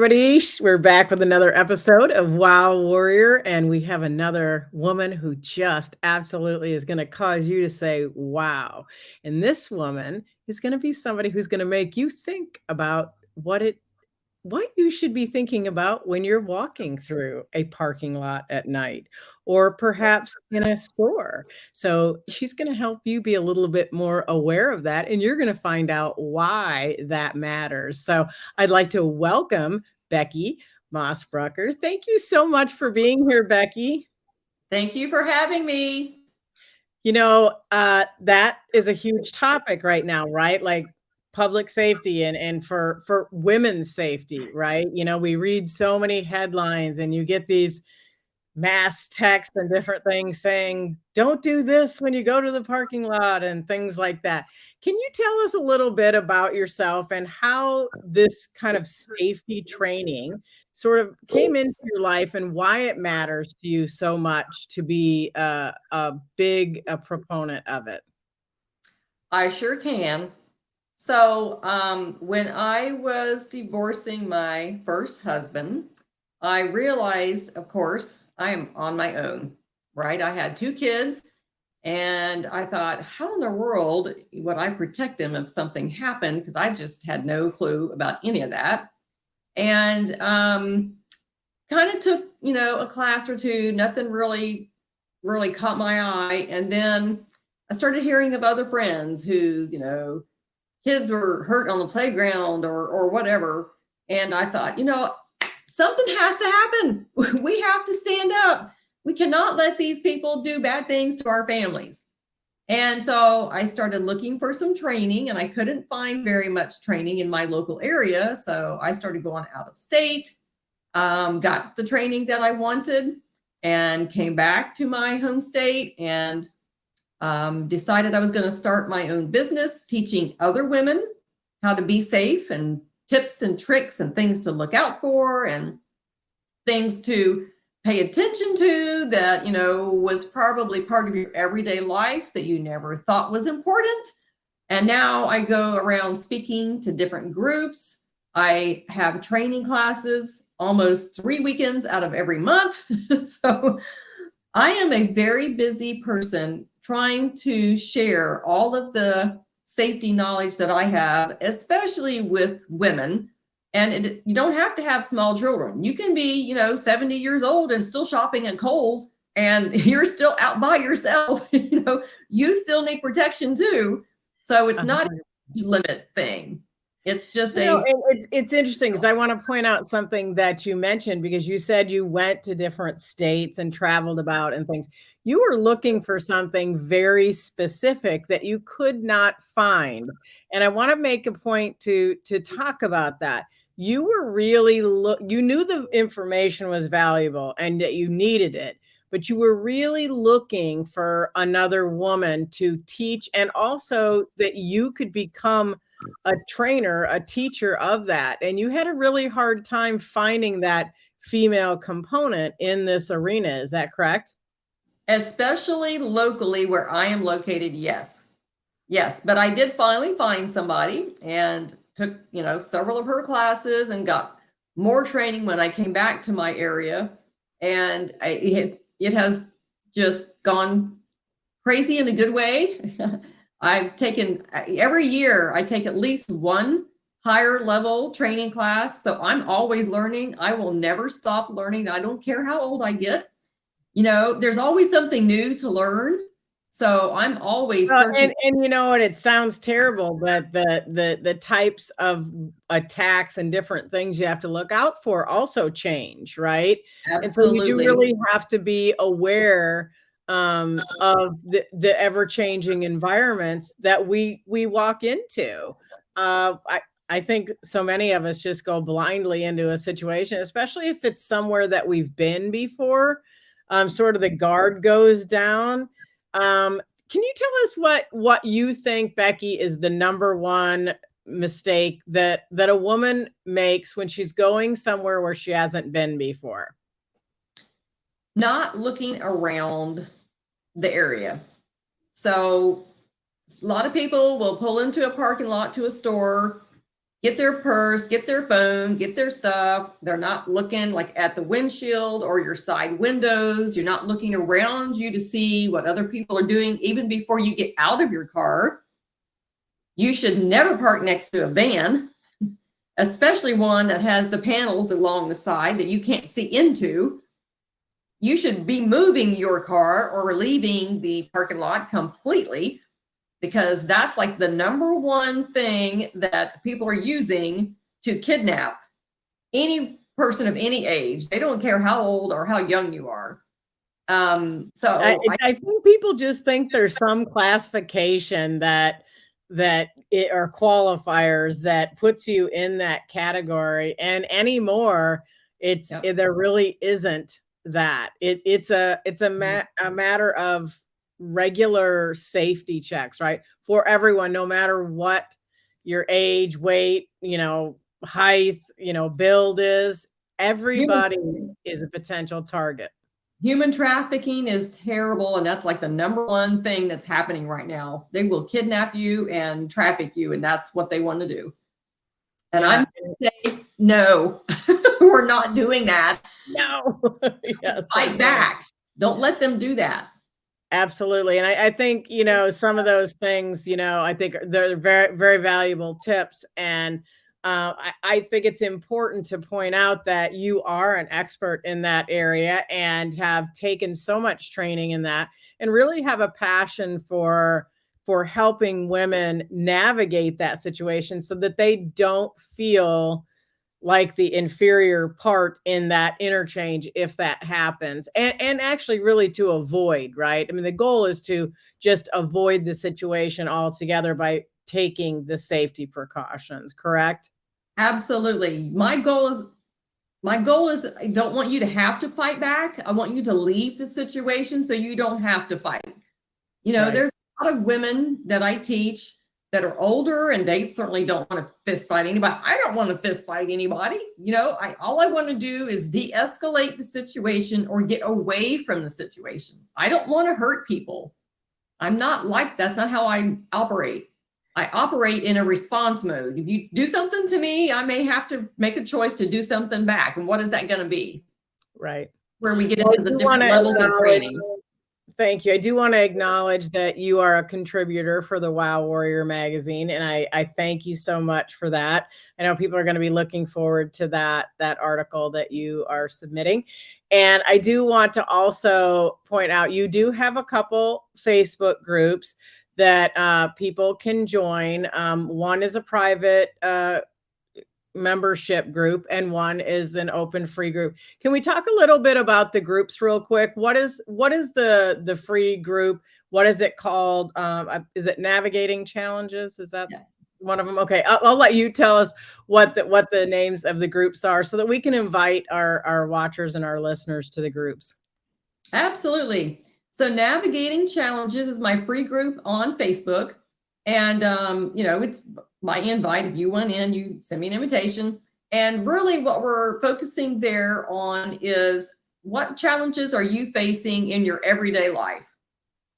everybody. We're back with another episode of Wow Warrior, and we have another woman who just absolutely is going to cause you to say, wow. And this woman is going to be somebody who's going to make you think about what you should be thinking about when you're walking through a parking lot at night or perhaps in a store. So she's going to help you be a little bit more aware of that, and you're going to find out why that matters. So I'd like to welcome Becky Mosbrucker. Thank you so much for being here, Becky. Thank you for having me. That is a huge topic right now, right? Like public safety and for women's safety, right? We read so many headlines and you get these mass texts and different things saying, don't do this when you go to the parking lot and things like that. Can you tell us a little bit about yourself and how this kind of safety training sort of came into your life and why it matters to you so much to be a big proponent of it? I sure can. So, when I was divorcing my first husband, I realized, of course, I am on my own, right? I had two kids, and I thought, how in the world would I protect them if something happened? Because I just had no clue about any of that. And kind of took, a class or two, nothing really caught my eye. And then I started hearing of other friends whose, kids were hurt on the playground or whatever. And I thought, something has to happen. We have to stand up. We cannot let these people do bad things to our families. And so I started looking for some training, and I couldn't find very much training in my local area. So I started going out of state, got the training that I wanted, and came back to my home state and decided I was going to start my own business teaching other women how to be safe and tips and tricks and things to look out for and things to pay attention to that, was probably part of your everyday life that you never thought was important. And now I go around speaking to different groups. I have training classes almost 3 weekends out of every month. So I am a very busy person trying to share all of the safety knowledge that I have, especially with women. And you don't have to have small children. You can be, 70 years old and still shopping at Kohl's, and you're still out by yourself. You still need protection too. So it's not a age limit thing. It's just It's interesting because I want to point out something that you mentioned, because you said you went to different states and traveled about and things. You were looking for something very specific that you could not find. And I want to make a point to talk about that. You were really you knew the information was valuable and that you needed it, but you were really looking for another woman to teach, and also that you could become a trainer, a teacher of that. And you had a really hard time finding that female component in this arena. Is that correct? especially locally where I am located. Yes. Yes, but I did finally find somebody and took, several of her classes and got more training when I came back to my area. And it has just gone crazy in a good way. I've taken every year, I take at least one higher level training class. So I'm always learning. I will never stop learning. I don't care how old I get. There's always something new to learn. So I'm always searching. And you know what? It sounds terrible, but the types of attacks and different things you have to look out for also change, right? And so you do Absolutely. really have to be aware of the ever changing environments that we walk into. I think so many of us just go blindly into a situation, especially if it's somewhere that we've been before. Sort of the guard goes down. Can you tell us what you think, Becky, is the number one mistake that a woman makes when she's going somewhere where she hasn't been before? Not looking around the area. So a lot of people will pull into a parking lot to a store get their purse, get their phone, get their stuff. They're not looking like at the windshield or your side windows. You're not looking around you to see what other people are doing, even before you get out of your car. You should never park next to a van, especially one that has the panels along the side that you can't see into. You should be moving your car or leaving the parking lot completely, because that's like the number one thing that people are using to kidnap any person of any age. They don't care how old or how young you are. I think people just think there's some classification that or qualifiers that puts you in that category, and anymore, there really isn't that. It's a matter of regular safety checks, right? For everyone, no matter what your age, weight, height, build is, everybody is a potential target. Human trafficking is terrible, and that's like the number one thing that's happening right now. They will kidnap you and traffic you, and that's what they want to do. And I'm going to say, no, we're not doing that. No. Yes, fight back. Don't let them do that. Absolutely. And I think, some of those things, I think they're very, very valuable tips. And I think it's important to point out that you are an expert in that area and have taken so much training in that, and really have a passion for helping women navigate that situation so that they don't feel like the inferior part in that interchange if that happens, and actually really to avoid, right? I mean, the goal is to just avoid the situation altogether by taking the safety precautions, correct? Absolutely. My goal is I don't want you to have to fight back. I want you to leave the situation so you don't have to fight. Right. There's a lot of women that I teach that are older, and they certainly don't want to fist fight anybody. I don't want to fist fight anybody. All I want to do is de-escalate the situation or get away from the situation. I don't want to hurt people. That's not how I operate. I operate in a response mode. If you do something to me, I may have to make a choice to do something back. And what is that going to be? Right. Where we get into the different levels of training. Thank you. I do want to acknowledge that you are a contributor for the Wow Warrior magazine, and I thank you so much for that. I know people are going to be looking forward to that article that you are submitting. And I do want to also point out, you do have a couple Facebook groups that people can join. One is a private membership group, and one is an open free group. Can we talk a little bit about the groups real quick? What is the free group? What is it called? Is it Navigating Challenges? Is that one of them? Okay, I'll let you tell us what the names of the groups are so that we can invite our watchers and our listeners to the groups. Absolutely. So Navigating Challenges is my free group on Facebook. And, it's by invite. If you want in, you send me an invitation. And really what we're focusing there on is, what challenges are you facing in your everyday life?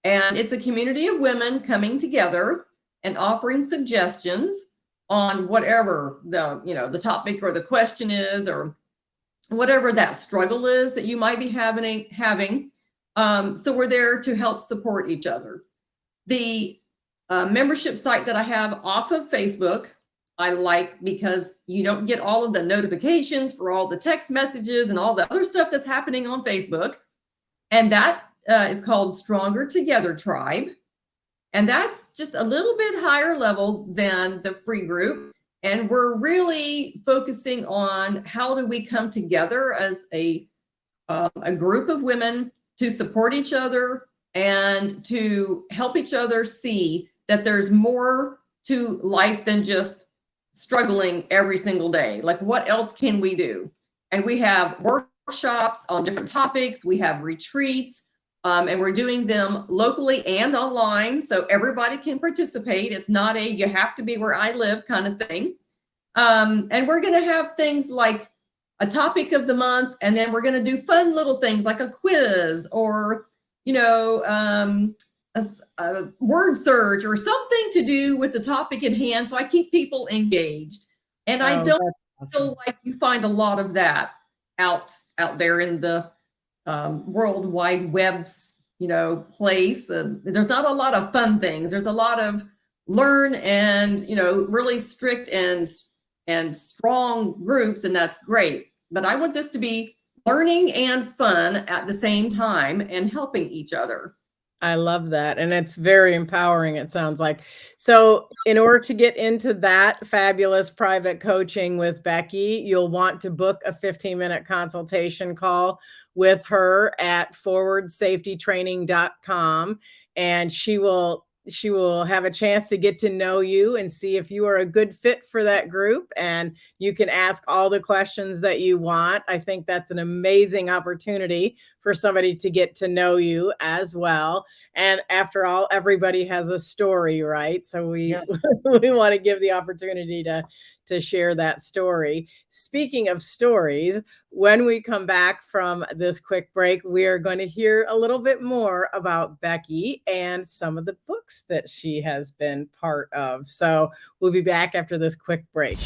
And it's a community of women coming together and offering suggestions on whatever the topic or the question is, or whatever that struggle is that you might be having. So we're there to help support each other. The membership site that I have off of Facebook, I like, because you don't get all of the notifications for all the text messages and all the other stuff that's happening on Facebook. And that is called Stronger Together Tribe. And that's just a little bit higher level than the free group. And we're really focusing on how do we come together as a group of women to support each other and to help each other see that there's more to life than just struggling every single day. Like, what else can we do? And we have workshops on different topics. We have retreats, and we're doing them locally and online, so everybody can participate. It's not a you have to be where I live kind of thing. And we're going to have things like a topic of the month, and then we're going to do fun little things like a quiz, or a word search, or something to do with the topic at hand. So I keep people engaged. And I Oh, don't that's awesome. feel like you find a lot of that out there in the World Wide Web's place. There's not a lot of fun things. There's a lot of learn and really strict and strong groups, and that's great. But I want this to be learning and fun at the same time and helping each other. I love that, and it's very empowering, it sounds like. So, in order to get into that fabulous private coaching with Becky, you'll want to book a 15-minute consultation call with her at forwardsafetytraining.com, and she will have a chance to get to know you and see if you are a good fit for that group, and you can ask all the questions that you want. I think that's an amazing opportunity for somebody to get to know you as well. And after all, everybody has a story, right? So we Yes. we want to give the opportunity to share that story. Speaking of stories, when we come back from this quick break, we are going to hear a little bit more about Becky and some of the books that she has been part of. So we'll be back after this quick break.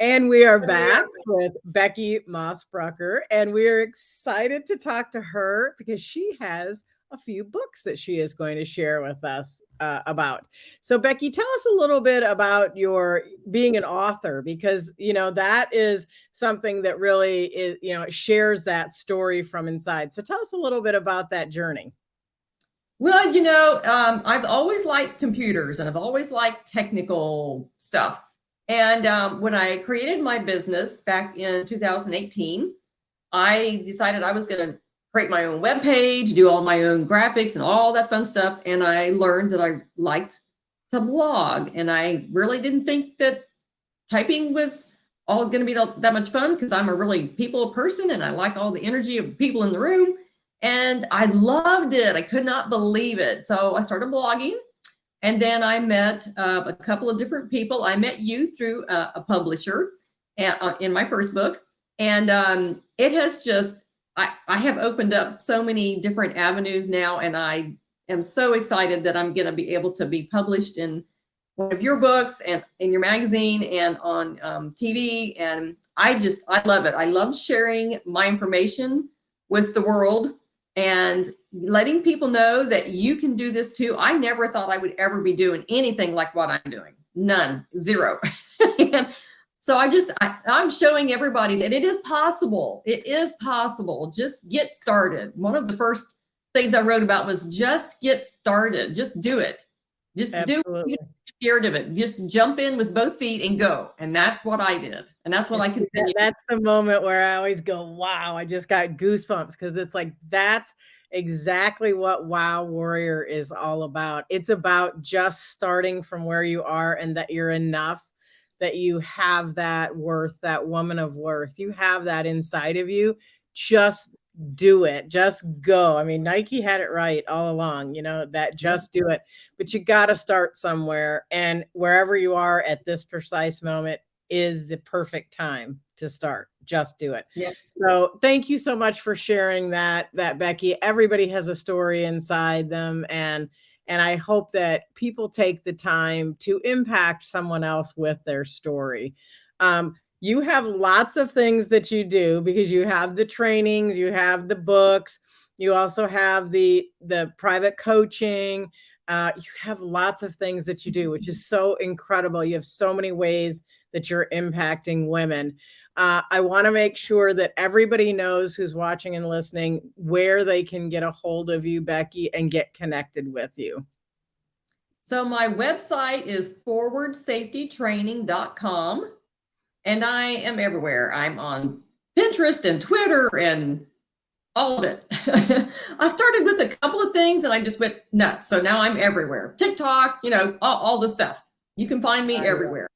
And we are back with Becky Mosbrucker, and we are excited to talk to her because she has a few books that she is going to share with us about. So, Becky, tell us a little bit about your being an author, because that is something that really is shares that story from inside. So, tell us a little bit about that journey. Well, I've always liked computers and I've always liked technical stuff. And when I created my business back in 2018, I decided I was going to create my own web page, do all my own graphics and all that fun stuff. And I learned that I liked to blog. And I really didn't think that typing was all going to be that much fun because I'm a really people person and I like all the energy of people in the room. And I loved it. I could not believe it. So I started blogging. And then I met a couple of different people. I met you through a publisher in my first book. And it has just, I have opened up so many different avenues now. And I am so excited that I'm going to be able to be published in one of your books and in your magazine and on TV. And I love it. I love sharing my information with the world and letting people know that you can do this too. I never thought I would ever be doing anything like what I'm doing. None, zero. And so I'm showing everybody that it is possible. It is possible. Just get started. One of the first things I wrote about was just get started. Just do it. Just Absolutely. do it. Scared of it. Just jump in with both feet and go. And that's what I did. And that's what I continue. That's the moment where I always go, wow, I just got goosebumps, because it's like, that's exactly what Wow Warrior is all about. It's about just starting from where you are and that you're enough, that you have that worth, that woman of worth. You have that inside of you. Just do it. Just go. I mean, Nike had it right all along, that just do it. But you got to start somewhere. And wherever you are at this precise moment is the perfect time to start. Just do it. Yeah. So thank you so much for sharing that, Becky. Everybody has a story inside them. And I hope that people take the time to impact someone else with their story. You have lots of things that you do, because you have the trainings, you have the books, you also have the private coaching. You have lots of things that you do, which is so incredible. You have so many ways that you're impacting women. I want to make sure that everybody knows, who's watching and listening, where they can get a hold of you, Becky, and get connected with you. So my website is forwardsafetytraining.com. And I am everywhere. I'm on Pinterest and Twitter and all of it. I started with a couple of things and I just went nuts. So now I'm everywhere. TikTok, all the stuff. You can find me everywhere.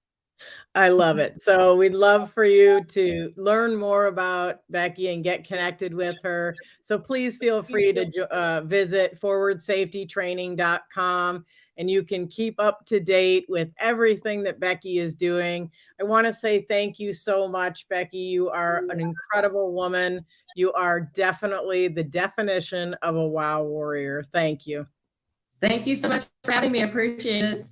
I love it. So we'd love for you to learn more about Becky and get connected with her. So please feel free to visit forwardsafetytraining.com, and you can keep up to date with everything that Becky is doing. I want to say thank you so much, Becky. You are an incredible woman. You are definitely the definition of a wow warrior. Thank you. Thank you so much for having me. I appreciate it.